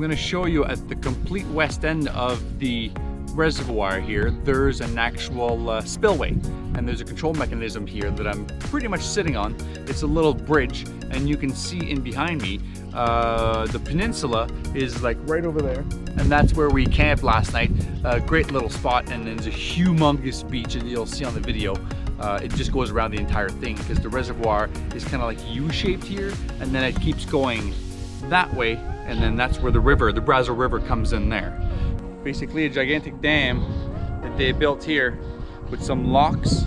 going to show you at the complete west end of the reservoir here, there's an actual spillway, and there's a control mechanism here that I'm pretty much sitting on. It's a little bridge, and you can see in behind me the peninsula is like right over there, and that's where we camped last night. A great little spot, and then there's a humongous beach that you'll see on the video. It just goes around the entire thing because the reservoir is kind of like U-shaped here, and then it keeps going that way, and then that's where the river, the Brazeau River, comes in there. Basically a gigantic dam that they built here with some locks.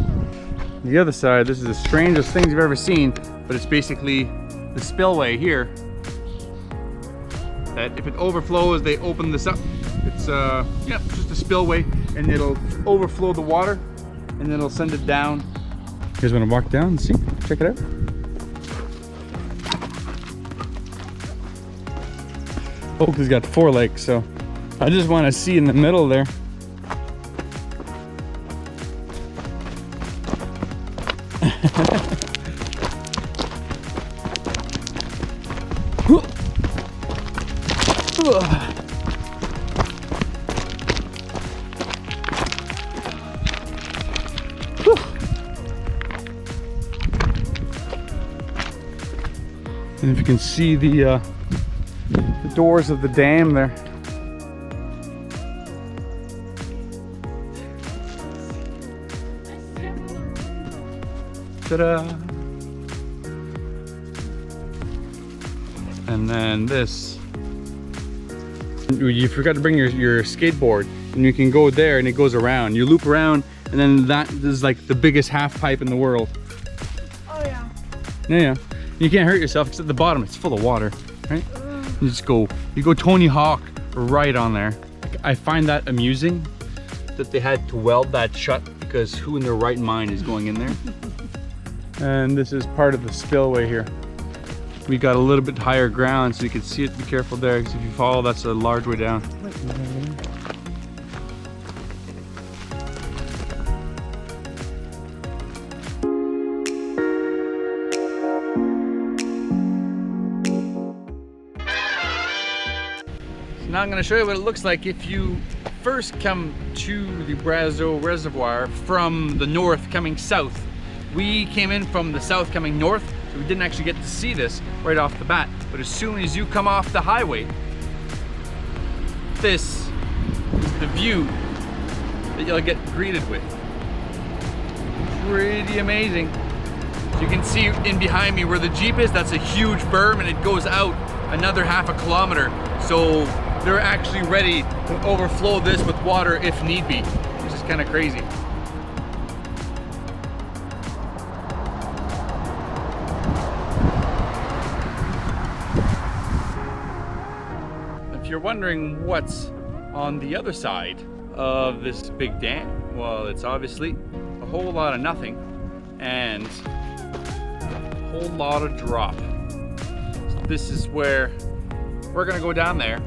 The other side, this is the strangest things you've ever seen, but it's basically the spillway here that if it overflows, they open this up. It's yeah, just a spillway, and it'll overflow the water and then it'll send it down. You guys want to walk down and see? Check it out. Oak has got 4 legs, so I just want to see in the middle there. And if you can see the doors of the dam there. Ta-da! And then this. You forgot to bring your skateboard, and you can go there and it goes around. You loop around, and then that is like the biggest half pipe in the world. Oh yeah. Yeah. You can't hurt yourself because at the bottom it's full of water, right? You just go, you go Tony Hawk right on there. I find that amusing that they had to weld that shut, because who in their right mind is going in there? And this is part of the spillway here. We got a little bit higher ground so you can see it. Be careful there, because if you fall, that's a large way down. Now I'm going to show you what it looks like if you first come to the Brazeau Reservoir from the north coming south. We came in from the south coming north, so we didn't actually get to see this right off the bat. But as soon as you come off the highway, this is the view that you'll get greeted with. Pretty amazing. You can see in behind me where the Jeep is, that's a huge berm, and it goes out another half a kilometer. So they're actually ready to overflow this with water if need be, which is kind of crazy. If you're wondering what's on the other side of this big dam, well, it's obviously a whole lot of nothing and a whole lot of drop. So this is where we're gonna go down there,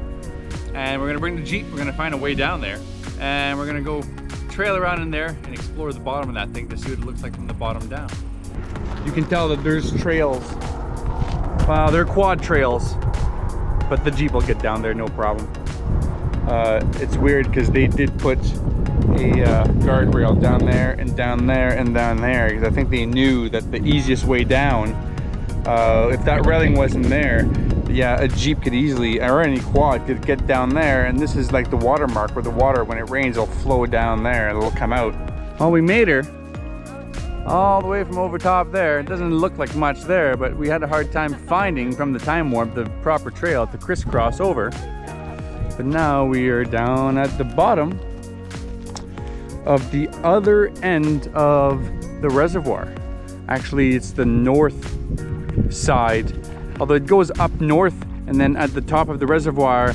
and we're gonna bring the Jeep, we're gonna find a way down there, and we're gonna go trail around in there and explore the bottom of that thing to see what it looks like from the bottom down. You can tell that there's trails. Wow, they're quad trails, but the Jeep will get down there no problem. It's weird because they did put a guardrail down there and down there and down there, because I think they knew that the easiest way down, if that railing wasn't there, yeah, a Jeep could easily, or any quad could get down there, and this is like the watermark where the water, when it rains, will flow down there and it'll come out. Well, we made her all the way from over top there. It doesn't look like much there, but we had a hard time finding from the time warp the proper trail to crisscross over. But now we are down at the bottom of the other end of the reservoir. Actually, it's the north side. Although it goes up north, and then at the top of the reservoir,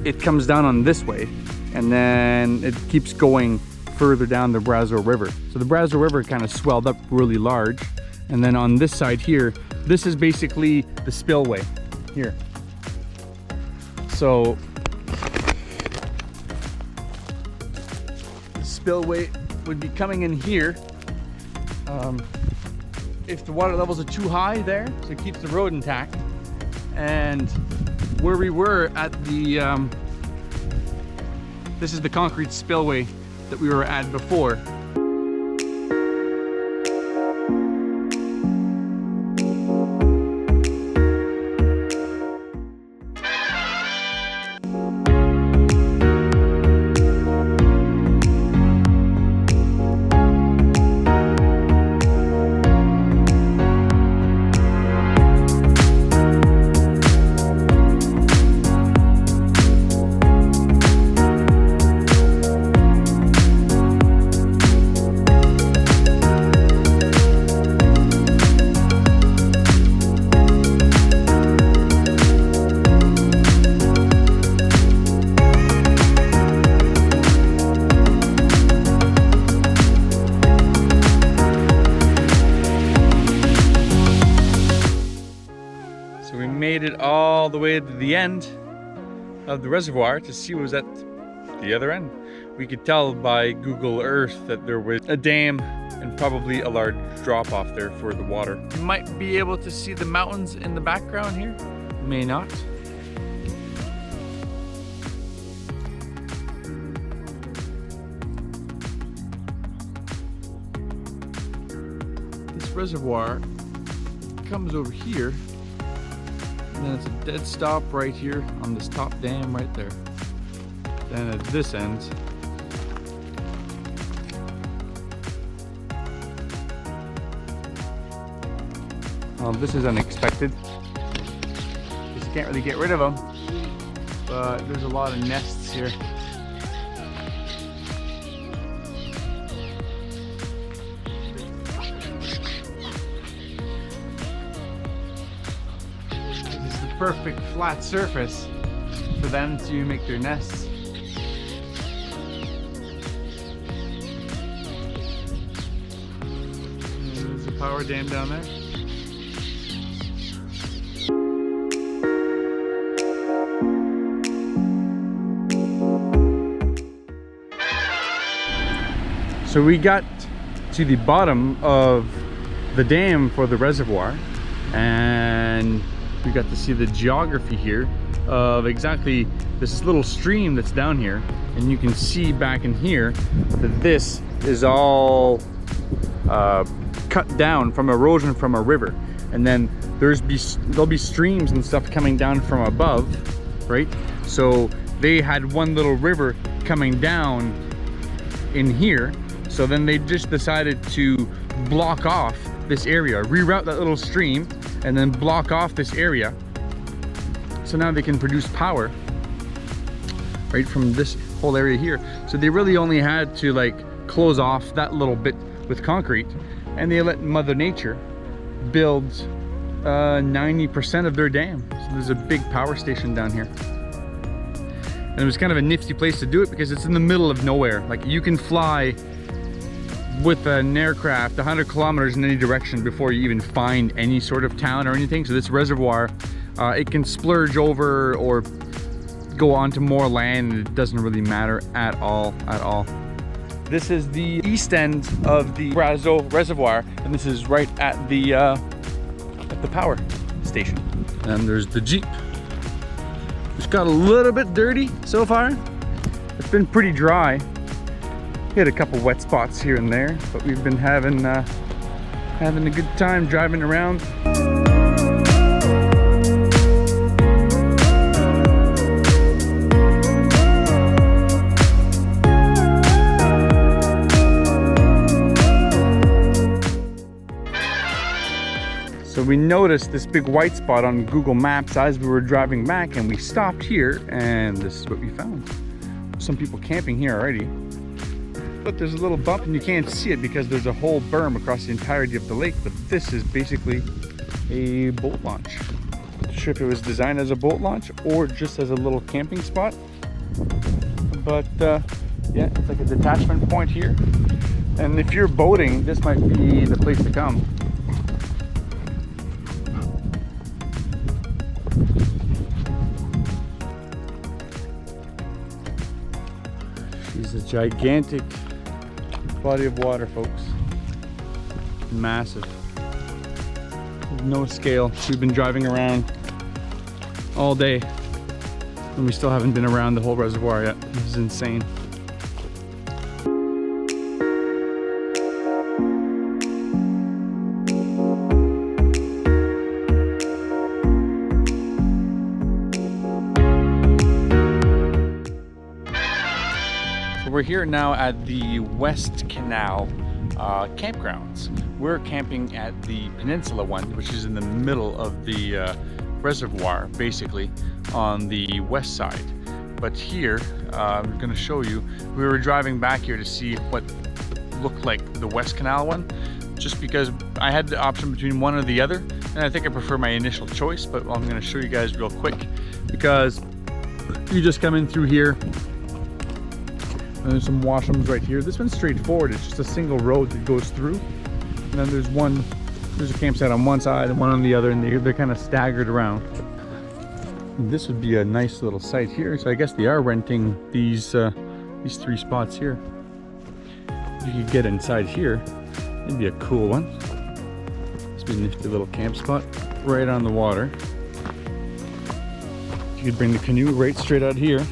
it comes down on this way, and then it keeps going further down the Brazeau River. So the Brazeau River kind of swelled up really large, and then on this side here, this is basically the spillway here. So the spillway would be coming in here. If the water levels are too high there, so it keeps the road intact, and where we were at the, this is the concrete spillway that we were at before. Made it all the way to the end of the reservoir to see what was at the other end. We could tell by Google Earth that there was a dam and probably a large drop off there for the water. You might be able to see the mountains in the background here, may not. This reservoir comes over here. And then it's a dead stop right here on this top dam right there. Then at this end, this is unexpected. Just can't really get rid of them, but there's a lot of nests here. Perfect flat surface for them to make their nests. There's a power dam down there. So we got to the bottom of the dam for the reservoir, and we got to see the geography here of exactly this little stream that's down here, and you can see back in here that this is all cut down from erosion from a river, and then there'll be streams and stuff coming down from above, right? So they had one little river coming down in here, so then they just decided to block off this area, reroute that little stream, and then block off this area, so now they can produce power right from this whole area here. So they really only had to like close off that little bit with concrete, and they let Mother Nature build 90% of their dam. So there's a big power station down here, and it was kind of a nifty place to do it because it's in the middle of nowhere. Like, you can fly with an aircraft 100 kilometers in any direction before you even find any sort of town or anything. So this reservoir, it can splurge over or go onto more land, and it doesn't really matter at all. This is the east end of the Brazeau Reservoir, and this is right at the power station. And there's the Jeep. It's got a little bit dirty so far. It's been pretty dry. We had a couple wet spots here and there, but we've been having a good time driving around. So we noticed this big white spot on Google Maps as we were driving back, and we stopped here, and this is what we found. Some people camping here already. But there's a little bump and you can't see it because there's a whole berm across the entirety of the lake. But this is basically a boat launch. Not sure if it was designed as a boat launch or just as a little camping spot. But yeah, it's like a detachment point here. And if you're boating, this might be the place to come. She's a gigantic body of water, folks. Massive. No scale. We've been driving around all day And we still haven't been around the whole reservoir yet. This is insane. We're here now at the West Canal campgrounds. We're camping at the peninsula one, which is in the middle of the reservoir, basically on the west side. But here, I'm going to show you, we were driving back here to see what looked like the West Canal one, just because I had the option between one or the other, and I think I prefer my initial choice, but I'm going to show you guys real quick, because you just come in through here. And there's some washrooms right here. This one's straightforward. It's just a single road that goes through. And then there's a campsite on one side and one on the other, and they're kind of staggered around. And this would be a nice little site here. So I guess they are renting these 3 spots here. You could get inside here. It'd be a cool one. This would be a nifty little camp spot right on the water. You could bring the canoe right straight out here.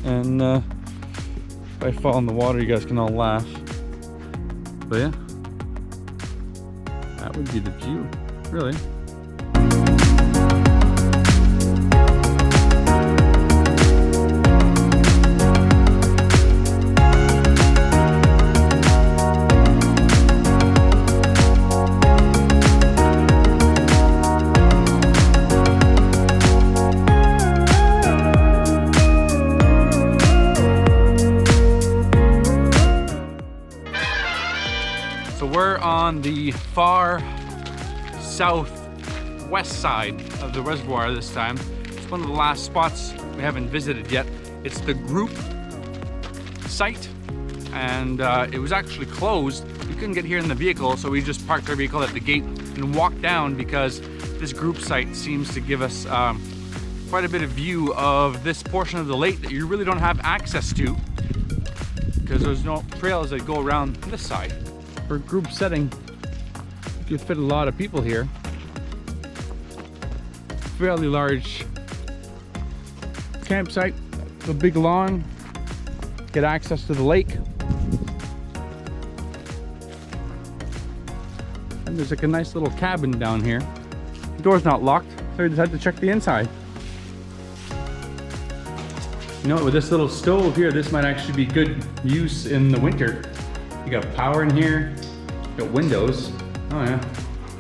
And if I fall in the water, you guys can all laugh. But yeah, that would be the view, really. We're on the far southwest side of the reservoir this time. It's one of the last spots we haven't visited yet. It's the group site, and it was actually closed. We couldn't get here in the vehicle, so we just parked our vehicle at the gate and walked down, because this group site seems to give us quite a bit of view of this portion of the lake that you really don't have access to, because there's no trails that go around this side. For a group setting, you could fit a lot of people here. Fairly large campsite, a big lawn, get access to the lake. And there's like a nice little cabin down here. The door's not locked, so we just had to check the inside. You know, with this little stove here, this might actually be good use in the winter. You got power in here, you got windows. Oh yeah.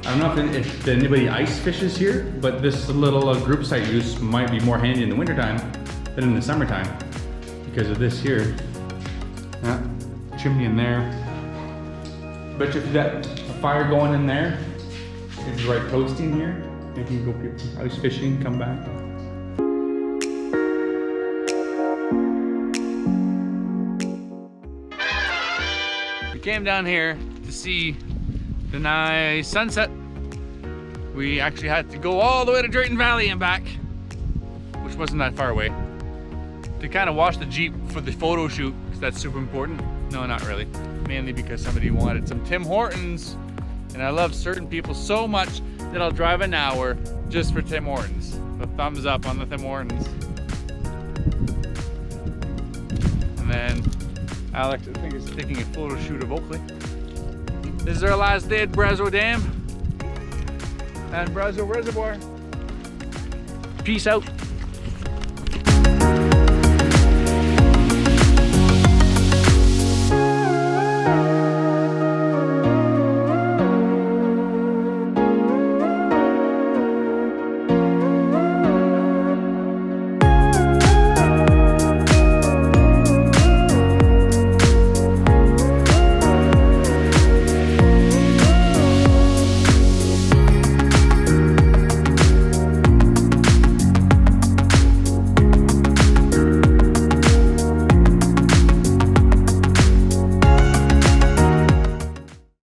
I don't know if anybody ice fishes here, but this little group site use might be more handy in the wintertime than in the summertime because of this here. Yeah, chimney in there. Bet you if you got a fire going in there, it's right toasting here. You can go ice fishing, come back. We came down here to see the nice sunset. We actually had to go all the way to Drayton Valley and back, which wasn't that far away, to kind of wash the Jeep for the photo shoot, because that's super important. No, not really. Mainly because somebody wanted some Tim Hortons, and I love certain people so much that I'll drive an hour just for Tim Hortons. The thumbs up on the Tim Hortons. And then Alex, I think, is taking a photo shoot of Oakley. This is our last day at Brazeau Dam and Brazeau Reservoir. Peace out.